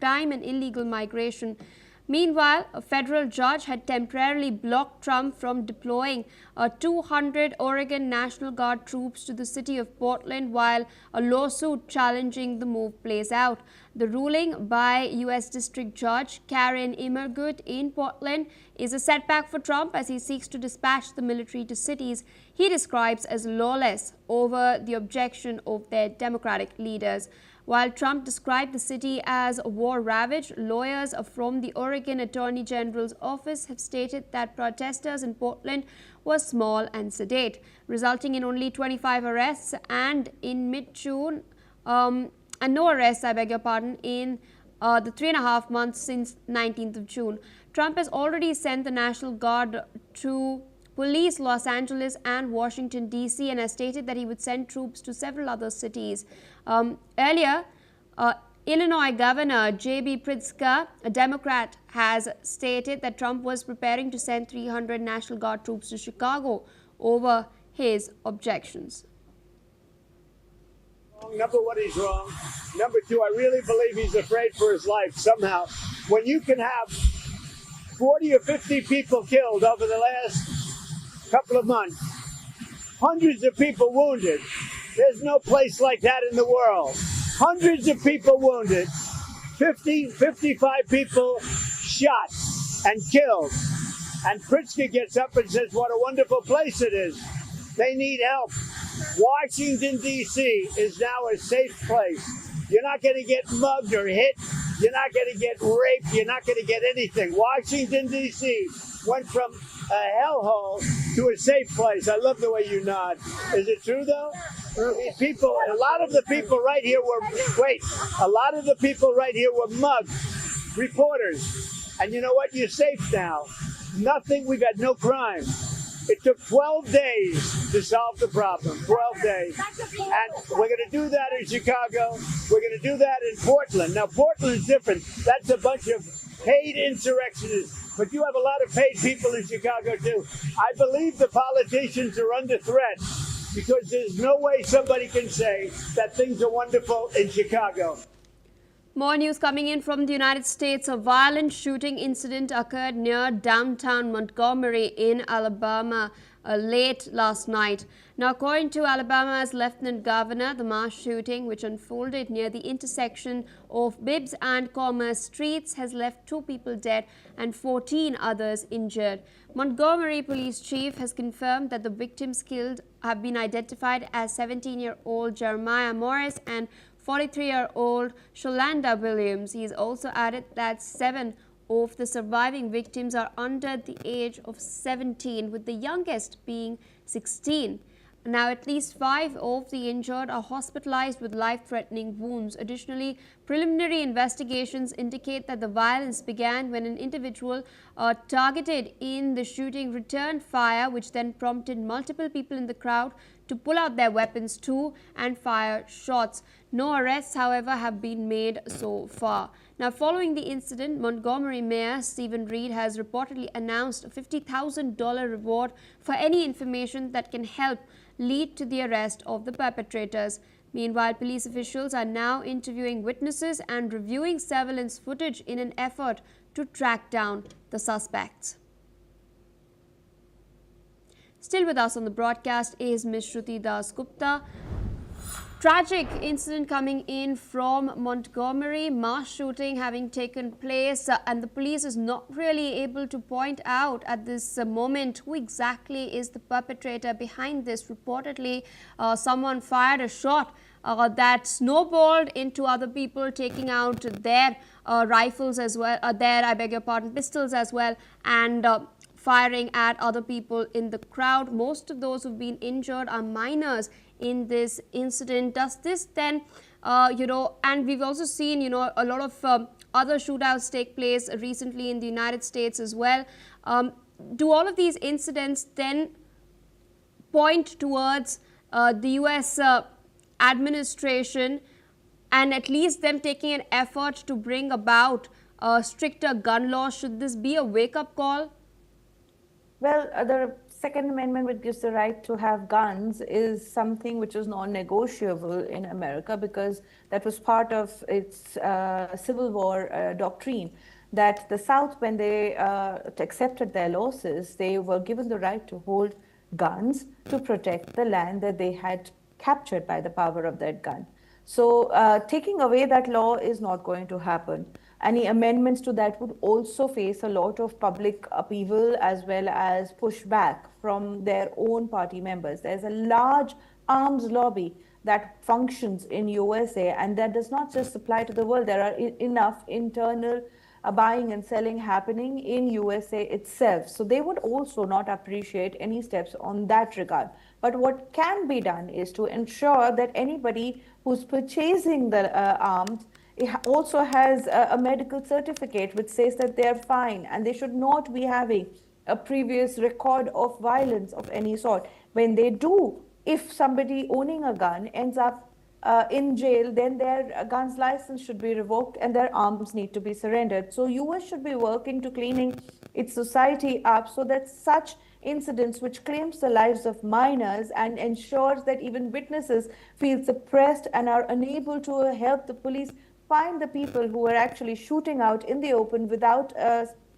crime and illegal migration. Meanwhile, a federal judge had temporarily blocked Trump from deploying 200 Oregon National Guard troops to the city of Portland while a lawsuit challenging the move plays out. The ruling by U.S. District Judge Karen Immergut in Portland is a setback for Trump as he seeks to dispatch the military to cities he describes as lawless over the objection of their Democratic leaders. While Trump described the city as war-ravaged, lawyers from the Oregon Attorney General's office have stated that protesters in Portland were small and sedate, resulting in only 25 arrests and in mid-June, and no arrests, in the 3.5 months since 19th of June. Trump has already sent the National Guard to police Los Angeles and Washington, D.C. and has stated that he would send troops to several other cities. Earlier, Illinois Governor J.B. Pritzker, a Democrat, has stated that Trump was preparing to send 300 National Guard troops to Chicago over his objections. Number one, he's wrong. Number two, I really believe he's afraid for his life somehow. When you can have 40 or 50 people killed over the last couple of months, hundreds of people wounded, there's no place like that in the world. Hundreds of people wounded, 50, 55 people shot and killed. And Pritzker gets up and says, what a wonderful place it is. They need help. Washington, D.C. is now a safe place. You're not going to get mugged or hit. You're not going to get raped. You're not going to get anything. Washington, D.C. went from a hellhole to a safe place. I love the way you nod. Is it true, though? People, a lot of the people right here were mugged, reporters. And you know what? You're safe now. Nothing, we've had no crime. It took 12 days to solve the problem, 12 days. And we're going to do that in Chicago. We're going to do that in Portland. Now, Portland's different. That's a bunch of paid insurrectionists. But you have a lot of paid people in Chicago, too. I believe the politicians are under threat because there's no way somebody can say that things are wonderful in Chicago. More news coming in from the United States. A violent shooting incident occurred near downtown Montgomery in Alabama late last night. Now, according to Alabama's Lieutenant Governor, the mass shooting, which unfolded near the intersection of Bibbs and Commerce Streets, has left 2 people dead and 14 others injured. Montgomery Police Chief has confirmed that the victims killed have been identified as 17-year-old Jeremiah Morris and 43-year-old Sholanda Williams. He has also added that 7 of the surviving victims are under the age of 17, with the youngest being 16. Now, at least 5 of the injured are hospitalized with life-threatening wounds. Additionally, preliminary investigations indicate that the violence began when an individual targeted in the shooting returned fire, which then prompted multiple people in the crowd to pull out their weapons too and fire shots. No arrests, however, have been made so far. Now, following the incident, Montgomery Mayor Stephen Reed has reportedly announced a $50,000 reward for any information that can help lead to the arrest of the perpetrators. Meanwhile, police officials are now interviewing witnesses and reviewing surveillance footage in an effort to track down the suspects. Still with us on the broadcast is Ms. Shruti Das Gupta. Tragic incident coming in from Montgomery, mass shooting having taken place, and the police is not really able to point out at this moment who exactly is the perpetrator behind this. Reportedly, someone fired a shot that snowballed into other people, taking out their rifles as well, pistols as well, and firing at other people in the crowd. Most of those who've been injured are minors in this incident. Does this then, and we've also seen, a lot of other shootouts take place recently in the United States as well. Do all of these incidents then point towards the U.S. Administration and at least them taking an effort to bring about stricter gun laws? Should this be a wake-up call? Well, there are Second Amendment, which gives the right to have guns, is something which is non-negotiable in America because that was part of its Civil War doctrine. That the South, when they accepted their losses, they were given the right to hold guns to protect the land that they had captured by the power of that gun. So taking away that law is not going to happen. Any amendments to that would also face a lot of public upheaval as well as pushback from their own party members. There's a large arms lobby that functions in USA, and that does not just apply to the world. There are enough internal buying and selling happening in USA itself. So they would also not appreciate any steps on that regard. But what can be done is to ensure that anybody who's purchasing the arms also has a medical certificate which says that they're fine and they should not be having a previous record of violence of any sort. When they do, if somebody owning a gun ends up in jail, then their gun's license should be revoked and their arms need to be surrendered. So US should be working to cleaning its society up so that such incidents which claims the lives of minors and ensures that even witnesses feel suppressed and are unable to help the police find the people who are actually shooting out in the open without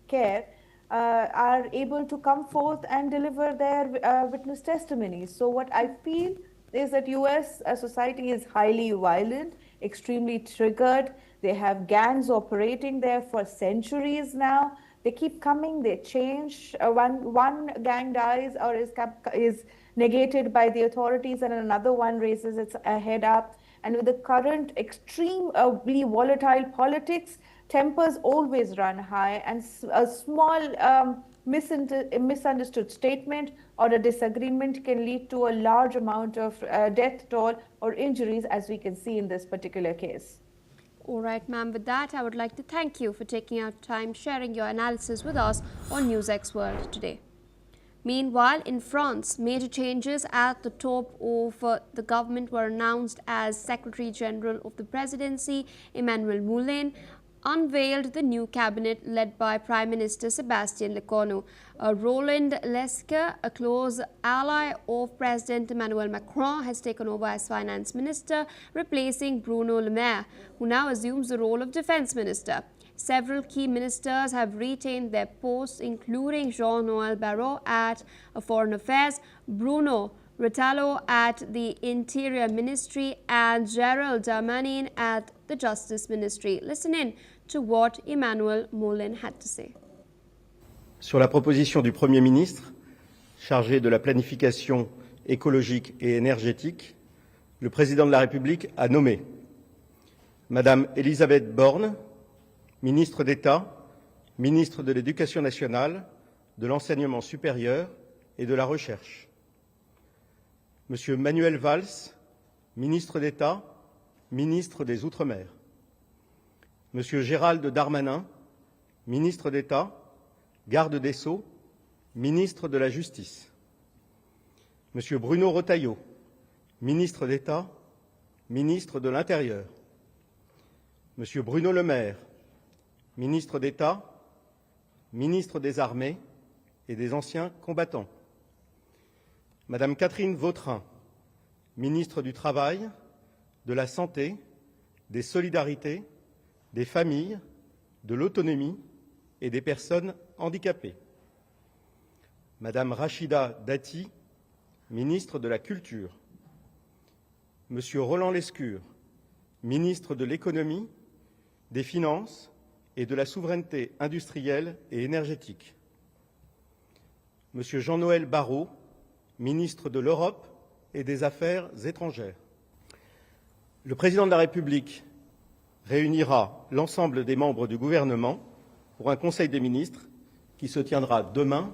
care, are able to come forth and deliver their witness testimonies. So what I feel is that US society is highly violent, extremely triggered. They have gangs operating there for centuries now. They keep coming, they change. One gang dies or is negated by the authorities and another one raises its head up. And with the current extremely volatile politics, tempers always run high, and a small misunderstood statement or a disagreement can lead to a large amount of death toll or injuries, as we can see in this particular case. All right, ma'am. With that, I would like to thank you for taking out time sharing your analysis with us on NewsX World today. Meanwhile, in France, major changes at the top of the government were announced as Secretary General of the Presidency, Emmanuel Moulin, unveiled the new cabinet led by Prime Minister Sébastien Lecornu. Roland Lescure, a close ally of President Emmanuel Macron, has taken over as Finance Minister, replacing Bruno Le Maire, who now assumes the role of Defense Minister. Several key ministers have retained their posts, including Jean-Noël Barrot at Foreign Affairs, Bruno Retailleau at the Interior Ministry, and Gérald Darmanin at the Justice Ministry. Listen in to what Emmanuel Moulin had to say. Sur la proposition du Premier ministre, chargé de la planification écologique et énergétique, le Président de la République a nommé Madame Elisabeth Borne, ministre d'État, ministre de l'Éducation nationale, de l'Enseignement supérieur et de la Recherche. Monsieur Manuel Valls, ministre d'État, ministre des Outre-mer. Monsieur Gérald Darmanin, ministre d'État, garde des Sceaux, ministre de la Justice. Monsieur Bruno Retailleau, ministre d'État, ministre de l'Intérieur. Monsieur Bruno Le Maire, ministre d'État, ministre des Armées et des Anciens combattants. Madame Catherine Vautrin, ministre du Travail, de la Santé, des Solidarités, des Familles, de l'Autonomie et des Personnes handicapées. Madame Rachida Dati, ministre de la Culture. Monsieur Roland Lescure, ministre de l'Économie, des Finances et de la Souveraineté industrielle et énergétique. Monsieur Jean-Noël Barrot, ministre de l'Europe et des Affaires étrangères. Le Président de la République réunira l'ensemble des membres du gouvernement pour un Conseil des ministres qui se tiendra demain